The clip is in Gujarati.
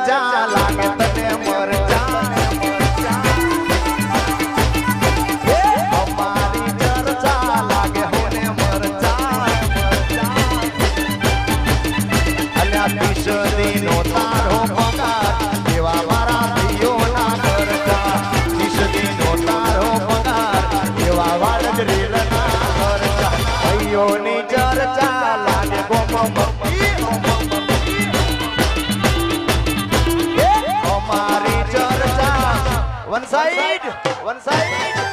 ચર્ચા લાગે તને મરચા અમારી ચર્ચા લાગે હોને મરચા અલ્યા 30 દિનો તારો પગાર એવા મારા ભાઈઓના ખર્ચા 30 દિનો તારો પગાર એવા વાડજરીના ખર્ચા ભાઈઓની ચર્ચા લાગે ગોમ One side.